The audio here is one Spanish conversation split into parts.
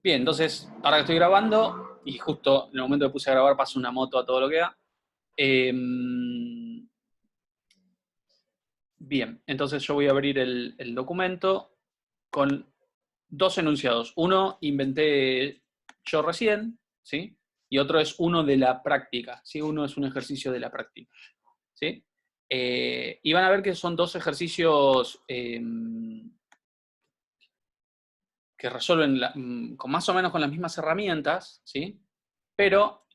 Bien, entonces, ahora que estoy grabando, y justo en el momento que puse a grabar pasa una moto a todo lo que da. Bien, entonces yo voy a abrir el documento con dos enunciados. Uno inventé yo recién, ¿sí? Y otro es uno de la práctica, ¿sí? Uno es un ejercicio de la práctica, ¿sí? Y van a ver que son dos ejercicios que resuelven con más o menos con las mismas herramientas, ¿sí? Pero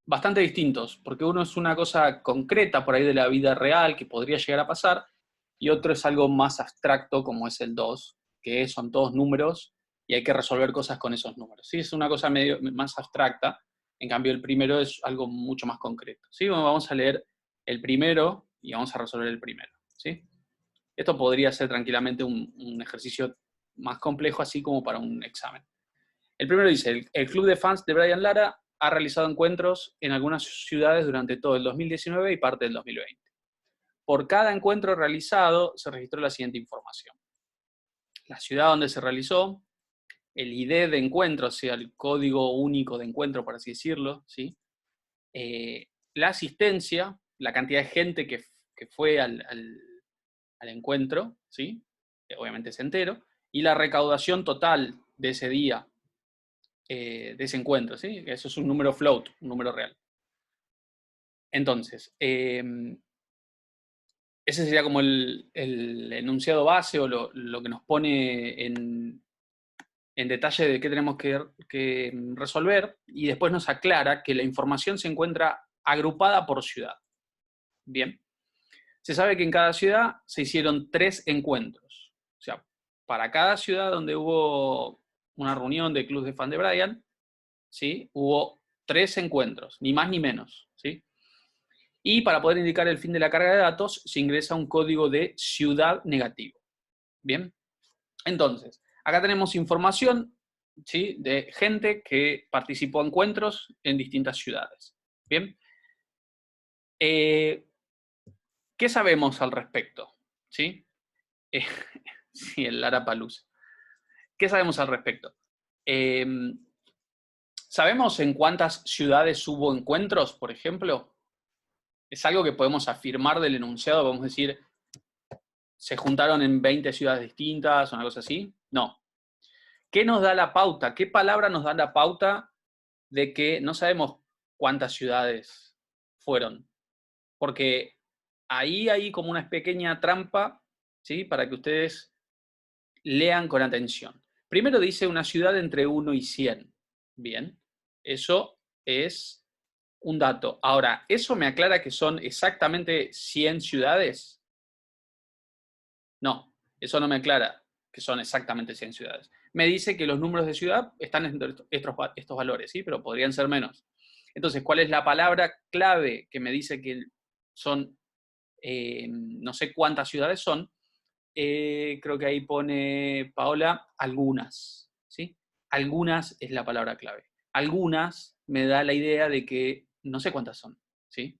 bastante distintos, porque uno es una cosa concreta por ahí de la vida real que podría llegar a pasar, y otro es algo más abstracto como es el 2, que son todos números y hay que resolver cosas con esos números. ¿Sí? Es una cosa medio más abstracta, en cambio el primero es algo mucho más concreto. ¿Sí? Bueno, vamos a leer el primero y vamos a resolver el primero. ¿Sí? Esto podría ser tranquilamente un ejercicio más complejo, así como para un examen. El primero dice, el club de fans de Brian Lara ha realizado encuentros en algunas ciudades durante todo el 2019 y parte del 2020. Por cada encuentro realizado se registró la siguiente información. La ciudad donde se realizó, el ID de encuentro, o sea, el código único de encuentro, por así decirlo, ¿sí? La asistencia, la cantidad de gente que fue al encuentro, ¿sí? Obviamente es entero, y la recaudación total de ese día, de ese encuentro, ¿sí? Eso es un número float, un número real. Entonces, ese sería como el enunciado base o lo que nos pone en detalle de qué tenemos que resolver, y después nos aclara que la información se encuentra agrupada por ciudad. Bien. Se sabe que en cada ciudad se hicieron 3 encuentros. O sea, para cada ciudad donde hubo una reunión de clubes de fan de Brian, ¿sí? Hubo 3 encuentros, ni más ni menos, ¿sí? Y para poder indicar el fin de la carga de datos, se ingresa un código de ciudad negativo. Bien, entonces, acá tenemos información, ¿sí? De gente que participó en encuentros en distintas ciudades. Bien, ¿qué sabemos al respecto? ¿Sí? Eh, sí, el Larapalooza. ¿Qué sabemos al respecto? Eh, ¿Sabemos en cuántas ciudades hubo encuentros, por ejemplo? ¿Es algo que podemos afirmar del enunciado? Podemos decir, ¿se juntaron en 20 ciudades distintas o una cosa así? No. ¿Qué nos da la pauta? ¿Qué palabra nos da la pauta de que no sabemos cuántas ciudades fueron? Porque ahí hay como una pequeña trampa, ¿sí? Para que ustedes lean con atención. Primero dice una ciudad entre 1 y 100. Bien, eso es un dato. Ahora, ¿eso me aclara que son exactamente 100 ciudades? No, eso no me aclara que son exactamente 100 ciudades. Me dice que los números de ciudad están entre estos valores, ¿sí? Pero podrían ser menos. Entonces, ¿cuál es la palabra clave que me dice que son, no sé cuántas ciudades son? Creo que ahí pone Paola, algunas, ¿sí? Algunas es la palabra clave. Algunas me da la idea de que no sé cuántas son, ¿sí?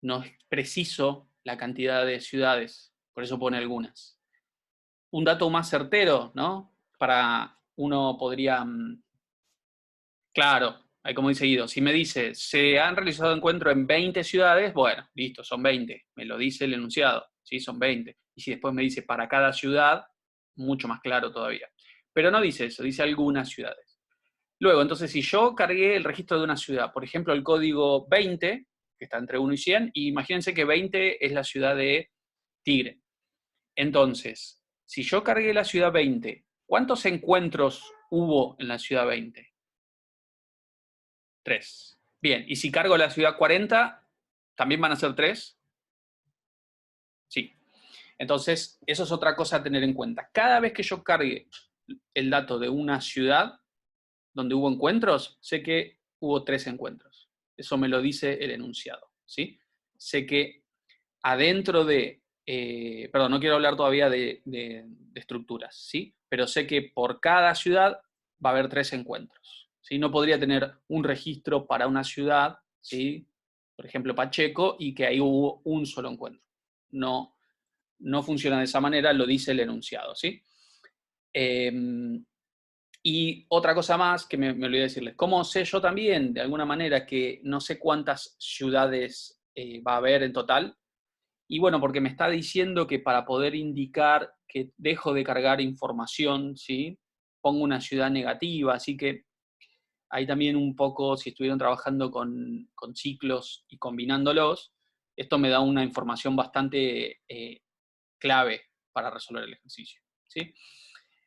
No es preciso la cantidad de ciudades, por eso pone algunas. Un dato más certero, ¿no? Para uno podría, claro, hay como dice Guido, si me dice, se han realizado encuentros en 20 ciudades, bueno, listo, son 20, me lo dice el enunciado, ¿sí? Son 20. Y si después me dice para cada ciudad, mucho más claro todavía. Pero no dice eso, dice algunas ciudades. Luego, entonces, si yo cargué el registro de una ciudad, por ejemplo, el código 20, que está entre 1 y 100, y imagínense que 20 es la ciudad de Tigre. Entonces, si yo cargué la ciudad 20, ¿cuántos encuentros hubo en la ciudad 20? 3. Bien, y si cargo la ciudad 40, ¿también van a ser 3? Sí. Entonces, eso es otra cosa a tener en cuenta. Cada vez que yo cargue el dato de una ciudad donde hubo encuentros, sé que hubo 3 encuentros. Eso me lo dice el enunciado, ¿sí? Sé que adentro de, perdón, no quiero hablar todavía de estructuras, ¿sí? Pero sé que por cada ciudad va a haber 3 encuentros, ¿sí? No podría tener un registro para una ciudad, ¿sí? Por ejemplo, Pacheco, y que ahí hubo un solo encuentro. No, no funciona de esa manera, lo dice el enunciado, ¿sí? Y otra cosa más que me olvidé decirles, ¿cómo sé yo también, de alguna manera, que no sé cuántas ciudades va a haber en total? Y bueno, porque me está diciendo que para poder indicar que dejo de cargar información, ¿sí? Pongo una ciudad negativa, así que ahí también un poco, si estuvieron trabajando con ciclos y combinándolos, esto me da una información bastante clave para resolver el ejercicio, ¿sí?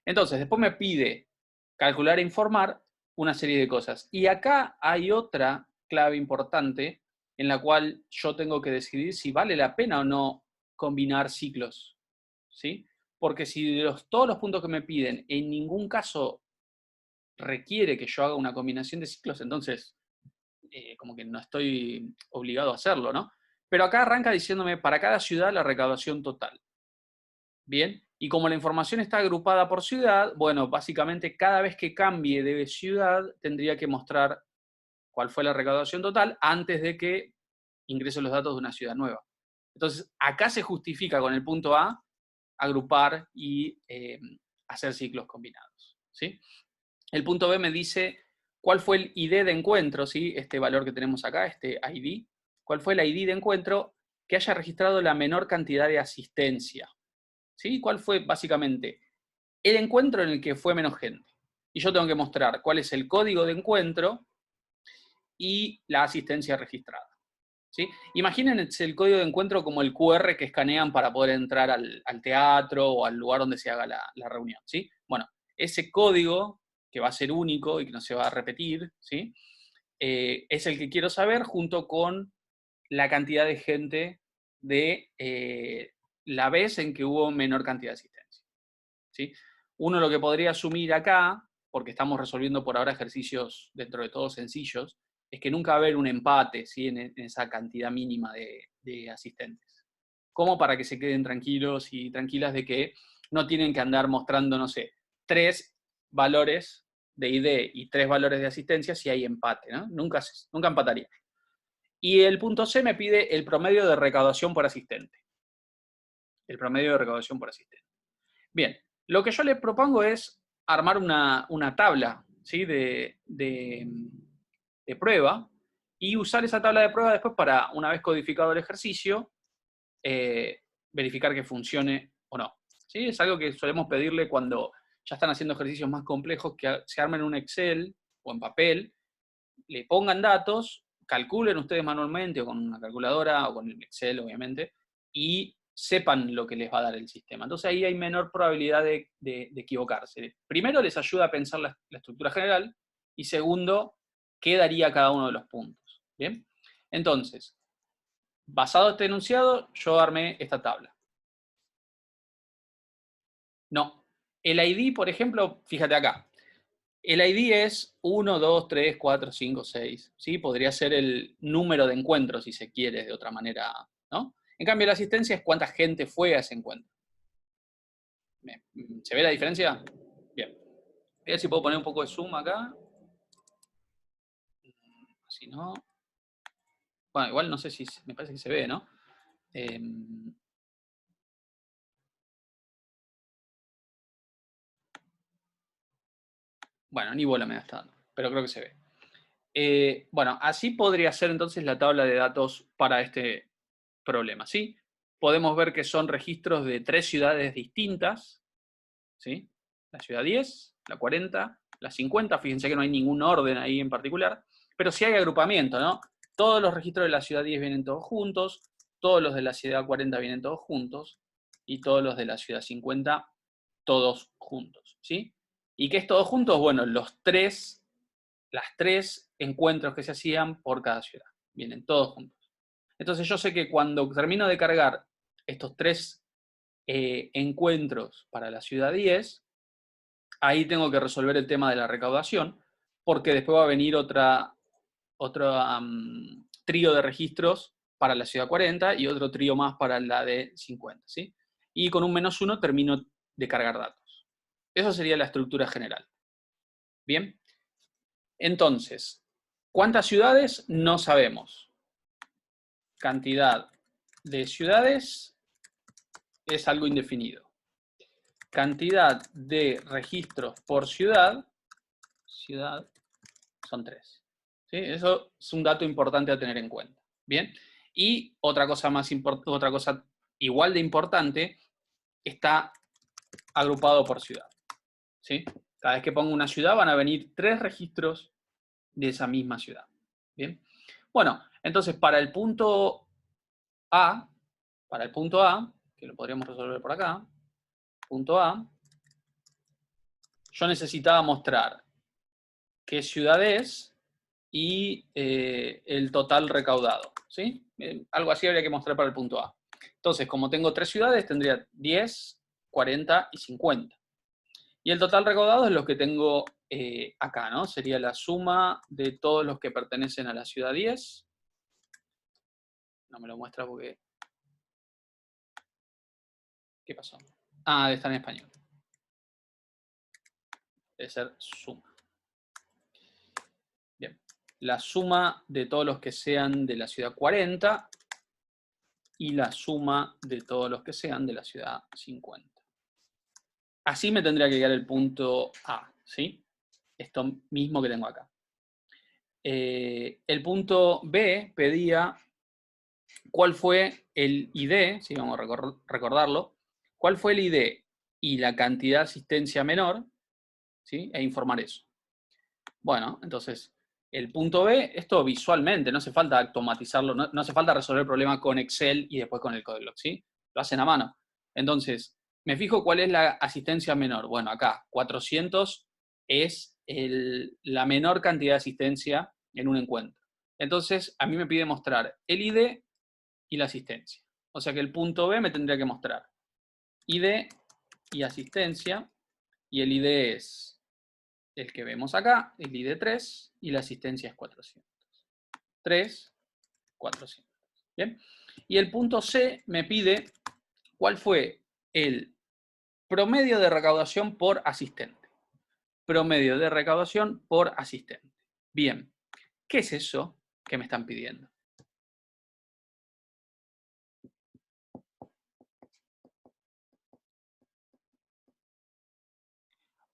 Entonces, después me pide calcular e informar una serie de cosas. Y acá hay otra clave importante en la cual yo tengo que decidir si vale la pena o no combinar ciclos, ¿sí? Porque si todos los puntos que me piden en ningún caso requiere que yo haga una combinación de ciclos, entonces como que no estoy obligado a hacerlo, ¿no? Pero acá arranca diciéndome para cada ciudad la recaudación total. Bien, y como la información está agrupada por ciudad, bueno, básicamente cada vez que cambie de ciudad tendría que mostrar cuál fue la recaudación total antes de que ingrese los datos de una ciudad nueva. Entonces, acá se justifica con el punto A agrupar y hacer ciclos combinados, ¿sí? El punto B me dice cuál fue el ID de encuentro, ¿sí? Este valor que tenemos acá, este ID, cuál fue el ID de encuentro que haya registrado la menor cantidad de asistencia, ¿sí? ¿Cuál fue básicamente el encuentro en el que fue menos gente? Y yo tengo que mostrar cuál es el código de encuentro y la asistencia registrada, ¿sí? Imagínense el código de encuentro como el QR que escanean para poder entrar al teatro o al lugar donde se haga la reunión, ¿sí? Bueno, ese código, que va a ser único y que no se va a repetir, ¿sí? Es el que quiero saber junto con la cantidad de gente de la vez en que hubo menor cantidad de asistencia, ¿sí? Uno lo que podría asumir acá, porque estamos resolviendo por ahora ejercicios dentro de todos sencillos, es que nunca va a haber un empate, ¿sí? en esa cantidad mínima de asistentes. Como para que se queden tranquilos y tranquilas de que no tienen que andar mostrando, no sé, 3 valores de ID y 3 valores de asistencia si hay empate, ¿no? Nunca empataría. Y el punto C me pide el promedio de recaudación por asistente. El promedio de recaudación por asistente. Bien, lo que yo le propongo es armar una tabla, ¿sí? de prueba y usar esa tabla de prueba después para, una vez codificado el ejercicio, verificar que funcione o no, ¿sí? Es algo que solemos pedirle cuando ya están haciendo ejercicios más complejos, que se armen en un Excel o en papel, le pongan datos, calculen ustedes manualmente o con una calculadora o con el Excel, obviamente, y sepan lo que les va a dar el sistema. Entonces ahí hay menor probabilidad de equivocarse. Primero les ayuda a pensar la estructura general y segundo, qué daría cada uno de los puntos. ¿Bien? Entonces, basado en este enunciado, yo armé esta tabla. No. El ID, por ejemplo, fíjate acá. El ID es 1, 2, 3, 4, 5, 6. ¿Sí? Podría ser el número de encuentros, si se quiere, de otra manera, ¿no? En cambio, la asistencia es cuánta gente fue a ese encuentro. ¿Se ve la diferencia? Bien. Voy a ver si puedo poner un poco de zoom acá. Si no... Bueno, igual no sé si... Me parece que se ve, ¿no? Bueno, ni bola me está dando, pero creo que se ve. Bueno, así podría ser entonces la tabla de datos para este problema, ¿sí? Podemos ver que son registros de 3 ciudades distintas, ¿sí? La ciudad 10, la 40, la 50, fíjense que no hay ningún orden ahí en particular, pero sí hay agrupamiento, ¿no? Todos los registros de la ciudad 10 vienen todos juntos, todos los de la ciudad 40 vienen todos juntos, y todos los de la ciudad 50 todos juntos, ¿sí? ¿Y qué es todos juntos? Bueno, las 3 encuentros que se hacían por cada ciudad, vienen todos juntos. Entonces yo sé que cuando termino de cargar estos 3 encuentros para la ciudad 10, ahí tengo que resolver el tema de la recaudación, porque después va a venir otro trío de registros para la ciudad 40 y otro trío más para la de 50, ¿sí? Y con un -1 termino de cargar datos. Eso sería la estructura general. Bien. Entonces, ¿cuántas ciudades? No sabemos. Cantidad de ciudades es algo indefinido. Cantidad de registros por ciudad ciudad son 3. ¿Sí? Eso es un dato importante a tener en cuenta. Bien. Y otra cosa otra cosa igual de importante, está agrupado por ciudad. ¿Sí? Cada vez que pongo una ciudad van a venir 3 registros de esa misma ciudad. Bien. Bueno, entonces para el punto A, que lo podríamos resolver por acá, punto A, yo necesitaba mostrar qué ciudad es y el total recaudado. ¿Sí? Algo así habría que mostrar para el punto A. Entonces, como tengo 3 ciudades, tendría 10, 40 y 50. Y el total recaudado es lo que tengo acá, ¿no? Sería la suma de todos los que pertenecen a la ciudad 10. No me lo muestra porque... ¿Qué pasó? Ah, está en español. Debe ser suma. Bien. La suma de todos los que sean de la ciudad 40 y la suma de todos los que sean de la ciudad 50. Así me tendría que llegar el punto A, ¿sí? Esto mismo que tengo acá. El punto B pedía cuál fue el ID, si vamos a recordarlo, cuál fue el ID y la cantidad de asistencia menor, ¿sí? E informar eso. Bueno, entonces, el punto B, esto visualmente, no hace falta automatizarlo, no hace falta resolver el problema con Excel y después con el CodeBlock, ¿sí? Lo hacen a mano. Entonces, me fijo cuál es la asistencia menor. Bueno, acá, 400 es la menor cantidad de asistencia en un encuentro. Entonces, a mí me pide mostrar el ID y la asistencia. O sea que el punto B me tendría que mostrar ID y asistencia, y el ID es el que vemos acá, el ID 3, y la asistencia es 400. 3, 400. ¿Bien? Y el punto C me pide cuál fue el promedio de recaudación por asistente. Promedio de recaudación por asistente. Bien, ¿qué es eso que me están pidiendo?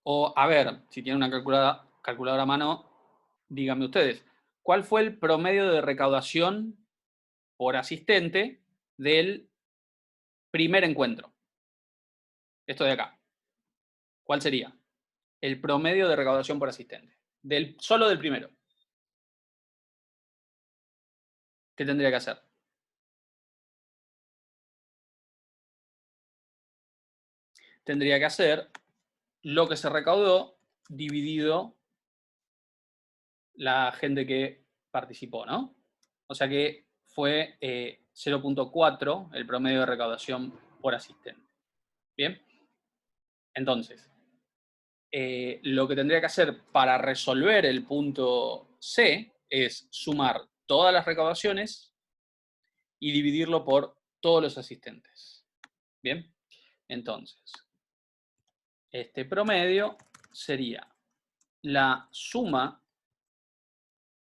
O, a ver, si tienen una calculadora a mano, díganme ustedes, ¿cuál fue el promedio de recaudación por asistente del primer encuentro? Esto de acá. ¿Cuál sería? El promedio de recaudación por asistente. Solo del primero. ¿Qué tendría que hacer? Tendría que hacer lo que se recaudó dividido la gente que participó, ¿no? O sea que fue 0.4 el promedio de recaudación por asistente. Bien. Entonces, lo que tendría que hacer para resolver el punto C es sumar todas las recaudaciones y dividirlo por todos los asistentes. Bien, entonces, este promedio sería la suma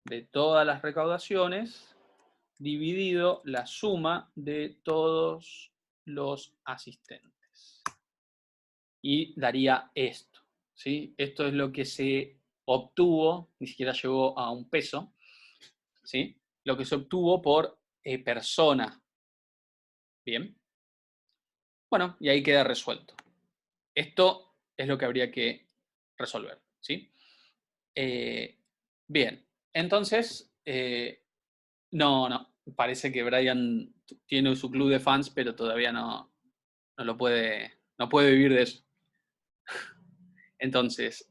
de todas las recaudaciones dividido la suma de todos los asistentes. Y daría esto, ¿sí? Esto es lo que se obtuvo, ni siquiera llegó a un peso, ¿sí? Lo que se obtuvo por persona. Bien. Bueno, y ahí queda resuelto. Esto es lo que habría que resolver, ¿sí? Bien, entonces, no, parece que Brian tiene su club de fans, pero todavía no puede vivir de eso. Entonces,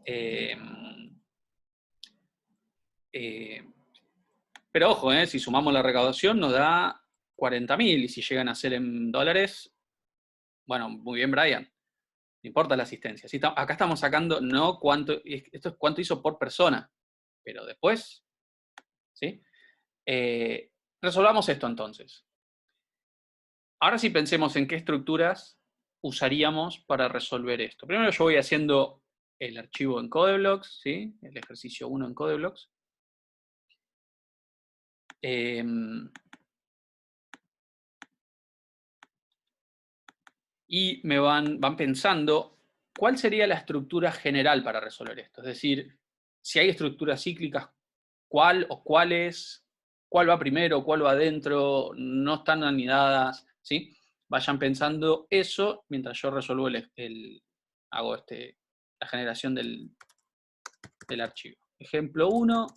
pero ojo, si sumamos la recaudación nos da 40.000 y si llegan a ser en dólares, bueno, muy bien, Brian. No importa la asistencia. ¿Sí? Acá estamos sacando no cuánto, esto es cuánto hizo por persona, pero después, ¿sí? Resolvamos esto entonces. Ahora sí pensemos en qué estructuras usaríamos para resolver esto. Primero yo voy haciendo el archivo en CodeBlocks, ¿sí? El ejercicio 1 en CodeBlocks. Y me van pensando cuál sería la estructura general para resolver esto. Es decir, si hay estructuras cíclicas, cuál o cuáles, cuál va primero, cuál va adentro, no están anidadas, ¿sí? Vayan pensando eso mientras yo resuelvo hago la generación del archivo. Ejemplo 1. O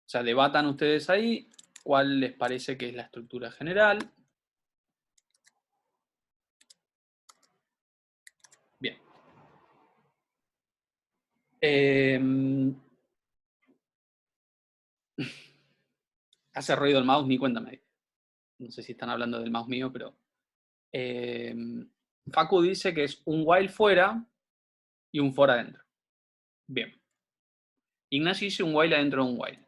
sea, debatan ustedes ahí cuál les parece que es la estructura general. Bien. Hace ruido el mouse, ni cuéntame. No sé si están hablando del mouse mío, pero... Facu dice que es un while fuera y un for adentro. Bien. Ignacio dice un while adentro de un while.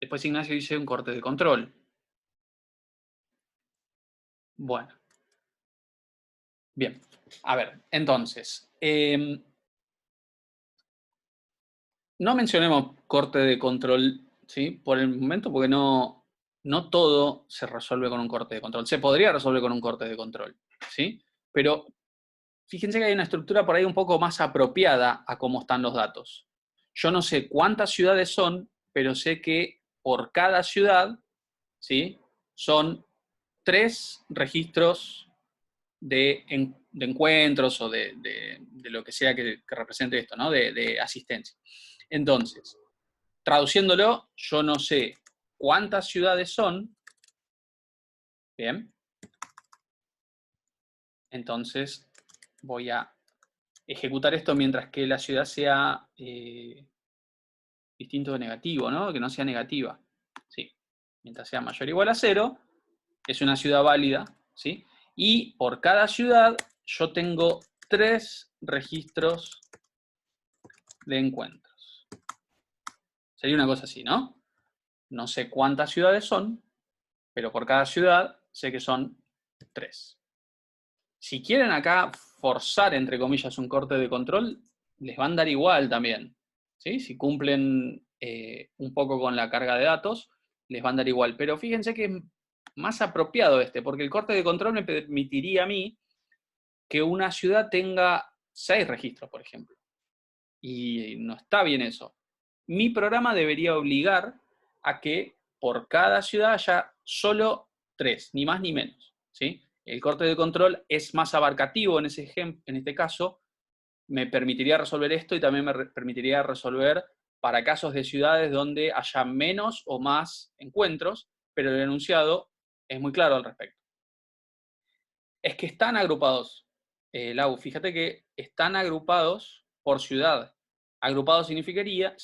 Después Ignacio dice un corte de control. Bueno. Bien. A ver, entonces. No mencionemos corte de control, ¿sí? Por el momento, porque no todo se resuelve con un corte de control. Se podría resolver con un corte de control, ¿sí? Pero fíjense que hay una estructura por ahí un poco más apropiada a cómo están los datos. Yo no sé cuántas ciudades son, pero sé que por cada ciudad, ¿sí? Son 3 registros de encuentros o de lo que sea que represente esto, ¿no? De asistencia. Entonces, traduciéndolo, yo no sé cuántas ciudades son. Bien. Entonces, voy a ejecutar esto mientras que la ciudad sea distinto de negativo, ¿no? Que no sea negativa. Sí. Mientras sea mayor o igual a 0, es una ciudad válida, ¿sí? Y por cada ciudad yo tengo 3 registros de encuentros. Sería una cosa así, ¿no? No sé cuántas ciudades son, pero por cada ciudad sé que son 3. Si quieren acá forzar, entre comillas, un corte de control, les va a dar igual también. ¿Sí? Si cumplen un poco con la carga de datos, les va a dar igual. Pero fíjense que es más apropiado porque el corte de control me permitiría a mí que una ciudad tenga 6 registros, por ejemplo. Y no está bien eso. Mi programa debería obligar a que por cada ciudad haya solo 3, ni más ni menos, ¿sí? El corte de control es más abarcativo en este caso, me permitiría resolver esto y también me permitiría resolver para casos de ciudades donde haya menos o más encuentros, pero el enunciado es muy claro al respecto. Es que están agrupados, Lau, fíjate que están agrupados por ciudad. Agrupado significaría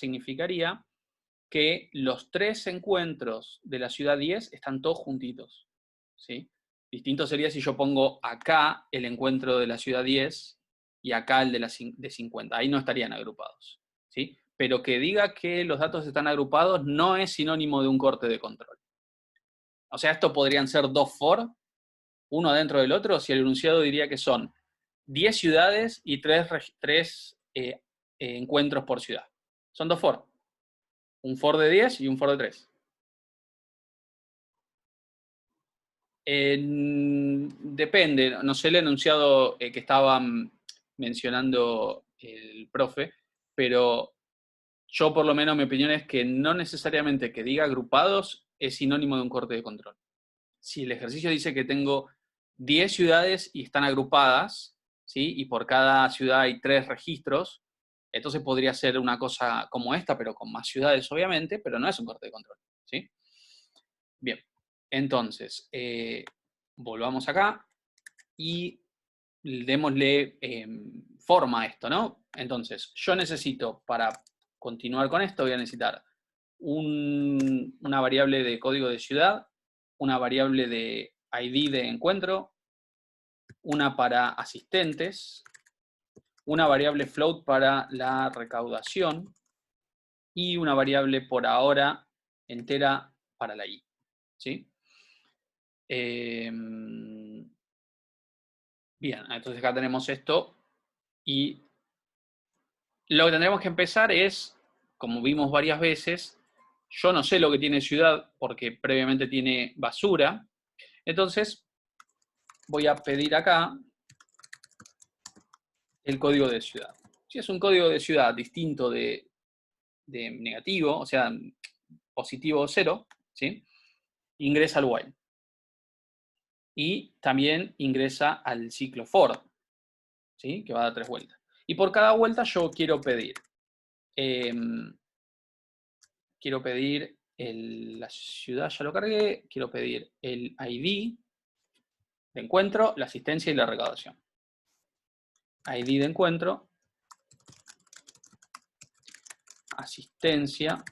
que los 3 encuentros de la ciudad 10 están todos juntitos, ¿sí? Distinto sería si yo pongo acá el encuentro de la ciudad 10 y acá el de 50. Ahí no estarían agrupados, ¿sí? Pero que diga que los datos están agrupados no es sinónimo de un corte de control. O sea, esto podrían ser 2 for, uno dentro del otro, si el enunciado diría que son 10 ciudades y 3 encuentros por ciudad. Son 2 for. Un for de 10 y un for de 3. Depende, no sé el enunciado que estaba mencionando el profe, pero yo por lo menos mi opinión es que no necesariamente que diga agrupados es sinónimo de un corte de control. Si el ejercicio dice que tengo 10 ciudades y están agrupadas, ¿sí? Y por cada ciudad hay 3 registros, entonces podría ser una cosa como esta, pero con más ciudades obviamente, pero no es un corte de control, ¿sí? Bien, entonces, volvamos acá y démosle forma a esto, ¿no? Entonces, yo necesito, para continuar con esto, voy a necesitar una variable de código de ciudad, una variable de ID de encuentro, una para asistentes, una variable float para la recaudación y una variable por ahora entera para la I, ¿sí? Bien, entonces acá tenemos esto y lo que tendremos que empezar es, como vimos varias veces, yo no sé lo que tiene ciudad porque previamente tiene basura, entonces voy a pedir acá el código de ciudad. Si es un código de ciudad distinto de negativo, o sea, positivo o 0, ¿sí? Ingresa al while. Y también ingresa al ciclo for, ¿sí? Que va a dar 3 vueltas. Y por cada vuelta yo quiero pedir la ciudad, ya lo cargué, quiero pedir el ID de encuentro, la asistencia y la recaudación. ID de encuentro, asistencia,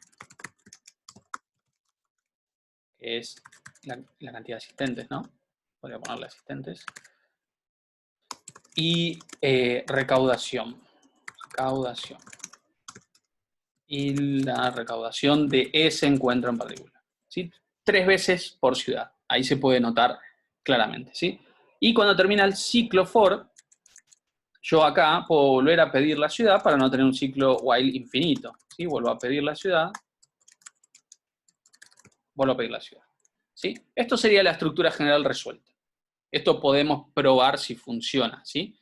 que es la cantidad de asistentes, ¿no? Podría ponerle asistentes. Y recaudación. Recaudación. Y la recaudación de ese encuentro en particular, ¿sí? 3 veces por ciudad. Ahí se puede notar claramente, ¿sí? Y cuando termina el ciclo for, yo acá puedo volver a pedir la ciudad para no tener un ciclo while infinito, ¿sí? Vuelvo a pedir la ciudad, vuelvo a pedir la ciudad, ¿sí? Esto sería la estructura general resuelta. Esto podemos probar si funciona, ¿sí?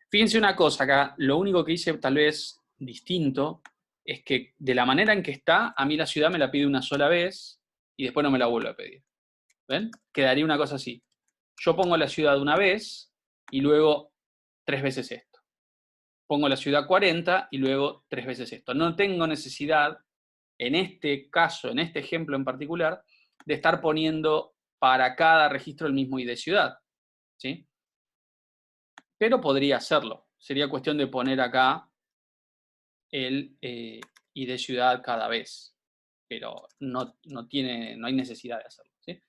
Fíjense una cosa acá, lo único que hice tal vez distinto es que de la manera en que está, a mí la ciudad me la pide una sola vez y después no me la vuelve a pedir. ¿Ven? Quedaría una cosa así. Yo pongo la ciudad una vez y luego 3 veces esto. Pongo la ciudad 40 y luego 3 veces esto. No tengo necesidad, en este caso, en este ejemplo en particular, de estar poniendo para cada registro el mismo ID ciudad, ¿sí? Pero podría hacerlo. Sería cuestión de poner acá el ID ciudad cada vez. Pero no hay necesidad de hacerlo, ¿sí?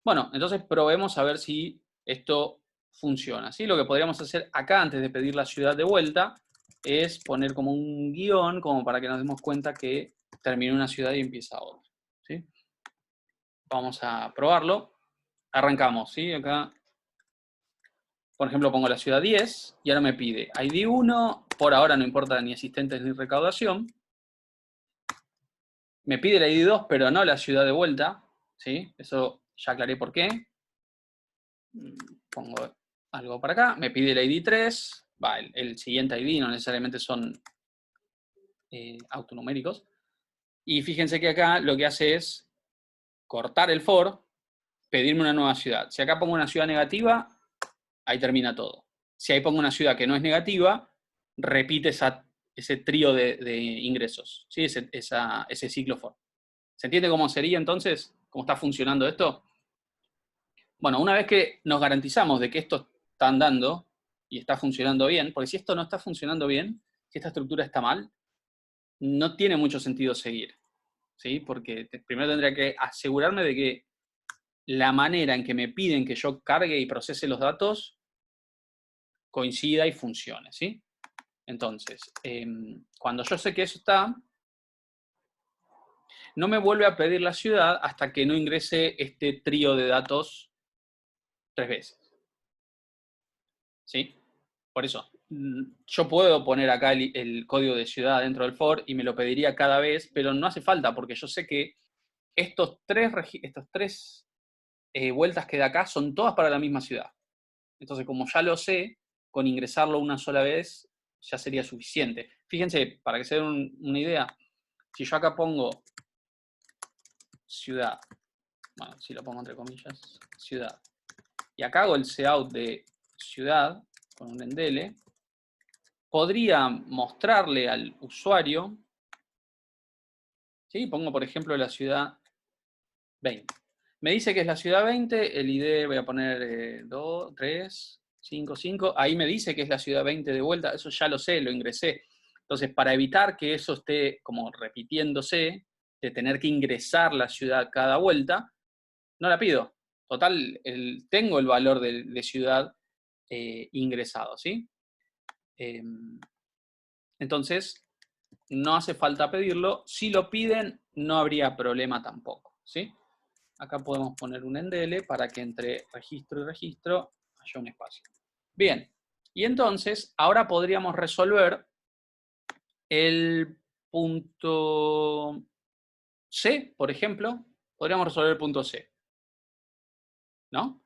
Bueno, entonces probemos a ver si esto funciona, ¿sí? Lo que podríamos hacer acá, antes de pedir la ciudad de vuelta, es poner como un guión, como para que nos demos cuenta que terminó una ciudad y empieza otra, ¿sí? Vamos a probarlo. Arrancamos, ¿sí? Acá, por ejemplo, pongo la ciudad 10 y ahora me pide ID 1, por ahora no importa ni asistentes ni recaudación. Me pide la ID 2, pero no la ciudad de vuelta, ¿sí? Eso ya aclaré por qué. Pongo algo para acá, me pide el ID 3, el siguiente ID, no necesariamente son autonuméricos. Y fíjense que acá lo que hace es cortar el for, pedirme una nueva ciudad. Si acá pongo una ciudad negativa, ahí termina todo. Si ahí pongo una ciudad que no es negativa, repite ese trío de ingresos, ¿sí? ese ciclo for. ¿Se entiende cómo sería entonces? ¿Cómo está funcionando esto? Bueno, una vez que nos garantizamos de que esto está andando y está funcionando bien, porque si esto no está funcionando bien, si esta estructura está mal, no tiene mucho sentido seguir, ¿sí? Porque primero tendría que asegurarme de que la manera en que me piden que yo cargue y procese los datos coincida y funcione, ¿sí? Entonces, cuando yo sé que eso está, no me vuelve a pedir la ciudad hasta que no ingrese este trío de datos 3 veces, ¿sí? Por eso, yo puedo poner acá el código de ciudad dentro del for y me lo pediría cada vez, pero no hace falta porque yo sé que estos tres vueltas que da acá son todas para la misma ciudad. Entonces, como ya lo sé, con ingresarlo una sola vez ya sería suficiente. Fíjense, para que se den una idea, si yo acá pongo ciudad, bueno, si lo pongo entre comillas, ciudad, y acá hago el cout de ciudad con un endele, podría mostrarle al usuario, ¿sí? Pongo por ejemplo la ciudad 20. Me dice que es la ciudad 20, el ID voy a poner 2, 3, 5, 5. Ahí me dice que es la ciudad 20 de vuelta, eso ya lo sé, lo ingresé. Entonces, para evitar que eso esté como repitiéndose, de tener que ingresar la ciudad cada vuelta, no la pido. Total, tengo el valor de ciudad ingresado, ¿sí? Entonces, no hace falta pedirlo. Si lo piden, no habría problema tampoco, ¿sí? Acá podemos poner un endele para que entre registro y registro haya un espacio. Bien, y entonces ahora podríamos resolver el punto C, por ejemplo. Podríamos resolver el punto C, ¿no?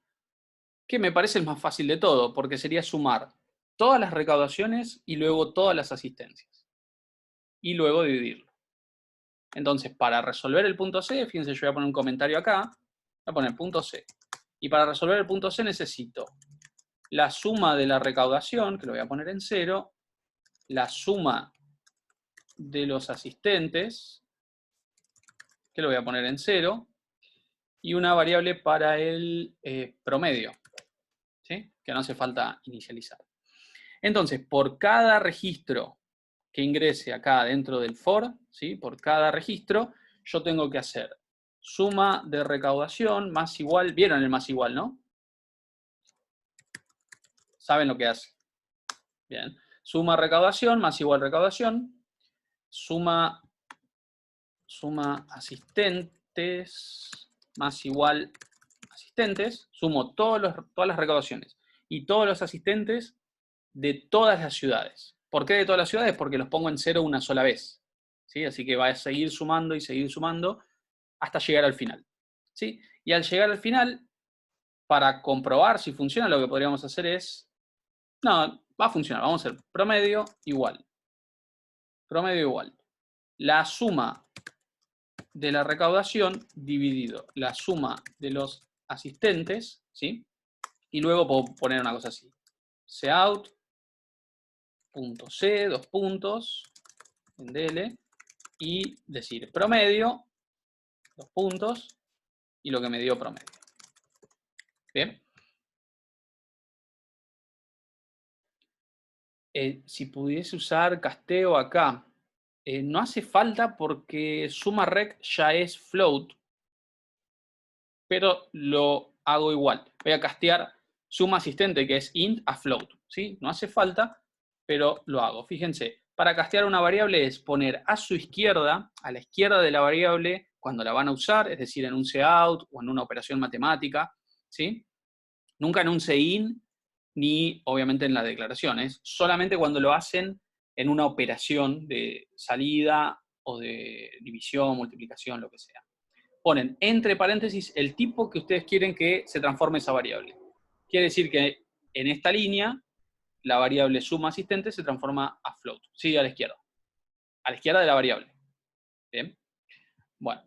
Que me parece el más fácil de todo, porque sería sumar todas las recaudaciones y luego todas las asistencias. Y luego dividirlo. Entonces, para resolver el punto C, fíjense, yo voy a poner un comentario acá, voy a poner punto C. Y para resolver el punto C necesito la suma de la recaudación, que lo voy a poner en 0, la suma de los asistentes, que lo voy a poner en 0, y una variable para el promedio, ¿sí? Que no hace falta inicializar. Entonces, por cada registro que ingrese acá dentro del for, ¿sí? Por cada registro, yo tengo que hacer suma de recaudación más igual, ¿vieron el más igual, no? ¿Saben lo que hace? Bien. Suma recaudación más igual recaudación, suma asistentes más igual asistentes, sumo todas las recaudaciones y todos los asistentes de todas las ciudades. ¿Por qué de todas las ciudades? Porque los pongo en 0 una sola vez, ¿sí? Así que va a seguir sumando y seguir sumando hasta llegar al final, ¿sí? Y al llegar al final, para comprobar si funciona, lo que podríamos hacer es, no, va a funcionar, vamos a hacer promedio igual, la suma de la recaudación dividido la suma de los asistentes, ¿sí? Y luego puedo poner una cosa así, cout, punto C, dos puntos, en DL, y decir promedio, dos puntos, y lo que me dio promedio. Bien. Si pudiese usar casteo acá, no hace falta porque suma rec ya es float, pero lo hago igual. Voy a castear suma asistente, que es int, a float, ¿sí? No hace falta, pero lo hago. Fíjense, para castear una variable es poner a su izquierda, a la izquierda de la variable, cuando la van a usar, es decir, en un cout o en una operación matemática, ¿sí? Nunca en un cin, ni obviamente en las declaraciones, solamente cuando lo hacen en una operación de salida o de división, multiplicación, lo que sea. Ponen entre paréntesis el tipo que ustedes quieren que se transforme esa variable. Quiere decir que en esta línea, la variable suma asistente se transforma a float. Sí, a la izquierda de la variable. ¿Bien? Bueno,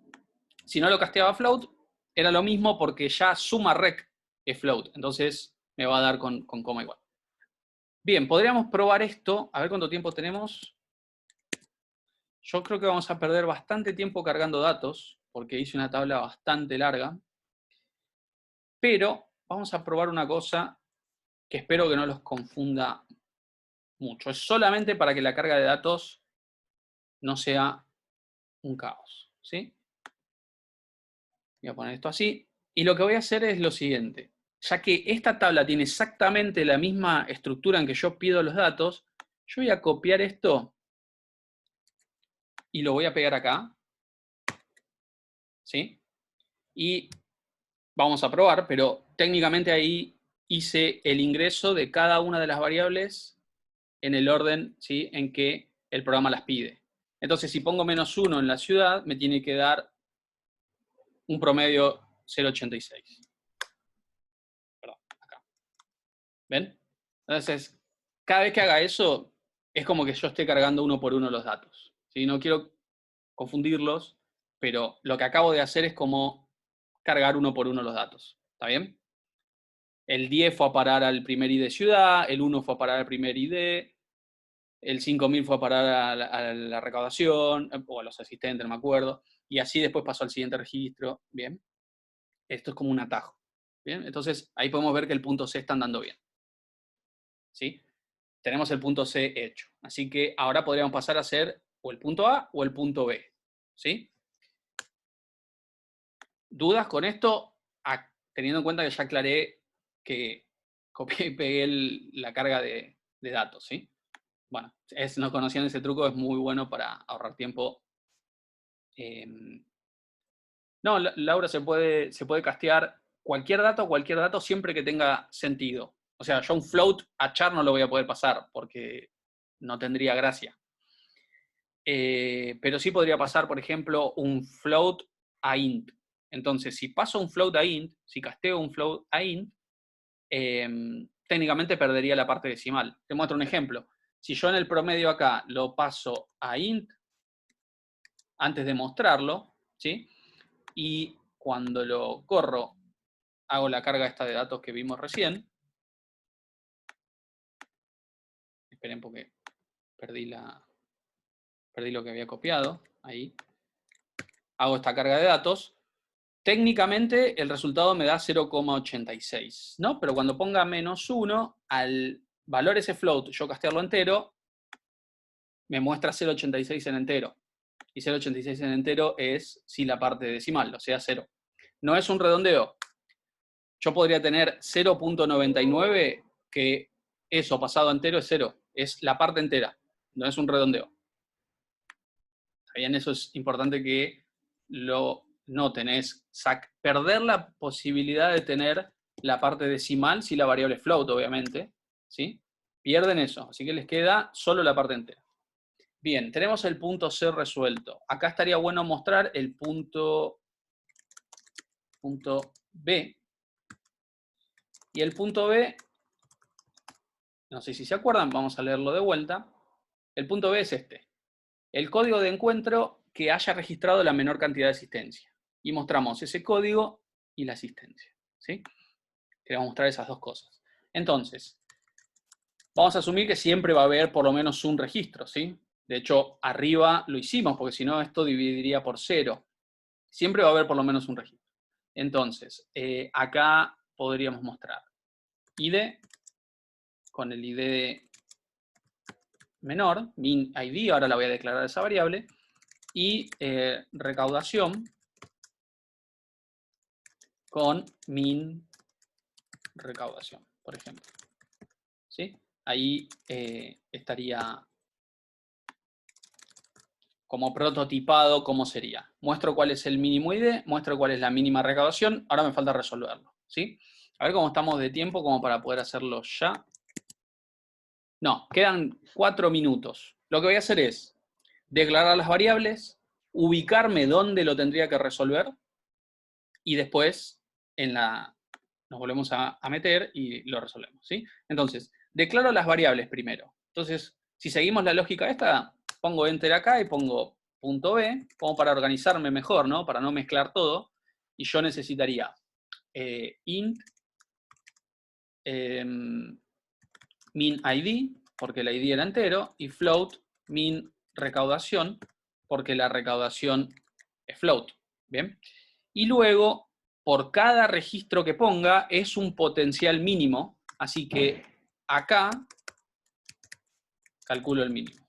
si no lo casteaba a float, era lo mismo porque ya suma rec es float. Entonces me va a dar con coma igual. Bien, podríamos probar esto. A ver cuánto tiempo tenemos. Yo creo que vamos a perder bastante tiempo cargando datos, porque hice una tabla bastante larga. Pero vamos a probar una cosa que espero que no los confunda mucho. Es solamente para que la carga de datos no sea un caos, ¿sí? Voy a poner esto así. Y lo que voy a hacer es lo siguiente. Ya que esta tabla tiene exactamente la misma estructura en que yo pido los datos, yo voy a copiar esto y lo voy a pegar acá, ¿sí? Y vamos a probar, pero técnicamente ahí hice el ingreso de cada una de las variables en el orden, ¿sí?, en que el programa las pide. Entonces, si pongo -1 en la ciudad, me tiene que dar un promedio 0,86. Perdón, acá. ¿Ven? Entonces, cada vez que haga eso, es como que yo esté cargando uno por uno los datos, ¿sí? No quiero confundirlos, pero lo que acabo de hacer es como cargar uno por uno los datos. ¿Está bien? El 10 fue a parar al primer ID de ciudad, el 1 fue a parar al primer ID, el 5000 fue a parar a la recaudación, o a los asistentes, no me acuerdo, y así después pasó al siguiente registro. Bien. Esto es como un atajo. Bien. Entonces, ahí podemos ver que el punto C está andando bien. ¿Sí? Tenemos el punto C hecho. Así que ahora podríamos pasar a hacer o el punto A o el punto B. ¿Sí? ¿Dudas con esto? Teniendo en cuenta que ya aclaré que copié y pegué la carga de datos, ¿sí? Bueno, si no conocían ese truco, es muy bueno para ahorrar tiempo. No, Laura, se puede castear cualquier dato siempre que tenga sentido. O sea, yo un float a char no lo voy a poder pasar porque no tendría gracia. Pero sí podría pasar, por ejemplo, un float a int. Entonces, si paso un float a int, si casteo un float a int, técnicamente perdería la parte decimal. Te muestro un ejemplo. Si yo en el promedio acá lo paso a int, antes de mostrarlo, ¿sí? Y cuando lo corro, hago la carga esta de datos que vimos recién. Esperen porque perdí lo que había copiado. Ahí. Hago esta carga de datos. Técnicamente el resultado me da 0,86, ¿no? Pero cuando ponga -1, al valor ese float, yo castearlo entero, me muestra 0,86 en entero. Y 0,86 en entero es si la parte decimal, o sea, 0. No es un redondeo. Yo podría tener 0,99, que eso pasado a entero es 0. Es la parte entera, no es un redondeo. Bien, eso es importante que lo noten. Es perder la posibilidad de tener la parte decimal si la variable es float, obviamente. ¿Sí? Pierden eso, así que les queda solo la parte entera. Bien, tenemos el punto C resuelto. Acá estaría bueno mostrar el punto B. Y el punto B, no sé si se acuerdan, vamos a leerlo de vuelta. El punto B es este. El código de encuentro que haya registrado la menor cantidad de asistencia. Y mostramos ese código y la asistencia. ¿Sí? Queremos mostrar esas dos cosas. Entonces, vamos a asumir que siempre va a haber por lo menos un registro. ¿Sí? De hecho, arriba lo hicimos, porque si no, esto dividiría por 0. Siempre va a haber por lo menos un registro. Entonces, acá podríamos mostrar ID con el ID menor, min ID, ahora la voy a declarar esa variable, y recaudación con min recaudación, por ejemplo. ¿Sí? Ahí estaría como prototipado cómo sería. Muestro cuál es el mínimo ID, muestro cuál es la mínima recaudación, ahora me falta resolverlo. ¿Sí? A ver cómo estamos de tiempo como para poder hacerlo ya. No, quedan 4 minutos. Lo que voy a hacer es declarar las variables, ubicarme dónde lo tendría que resolver y después nos volvemos a meter y lo resolvemos. ¿Sí? Entonces, declaro las variables primero. Entonces, si seguimos la lógica esta, pongo enter acá y pongo punto B, como para organizarme mejor, ¿no? Para no mezclar todo. Y yo necesitaría int min ID, porque el ID era entero, y float min recaudación, porque la recaudación es float. ¿Bien? Y luego, por cada registro que ponga, es un potencial mínimo, así que acá calculo el mínimo.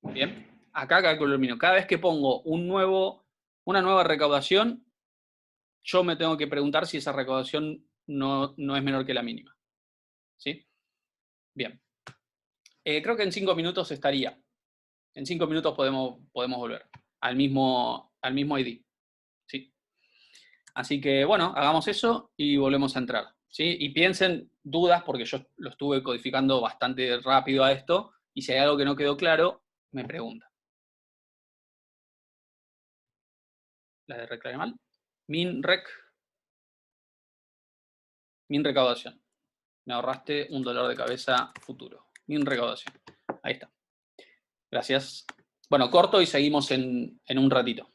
¿Bien? Acá calculo el mínimo. Cada vez que pongo una nueva recaudación, yo me tengo que preguntar si esa recaudación no es menor que la mínima. ¿Sí? Bien. Creo que en 5 minutos estaría. En 5 minutos podemos volver al mismo ID. ¿Sí? Así que, bueno, hagamos eso y volvemos a entrar. ¿Sí? Y piensen dudas, porque yo lo estuve codificando bastante rápido a esto, y si hay algo que no quedó claro, me preguntan. La de reclamé mal. Min recaudación. Me ahorraste un dolor de cabeza futuro. Min recaudación. Ahí está. Gracias. Bueno, corto y seguimos en un ratito.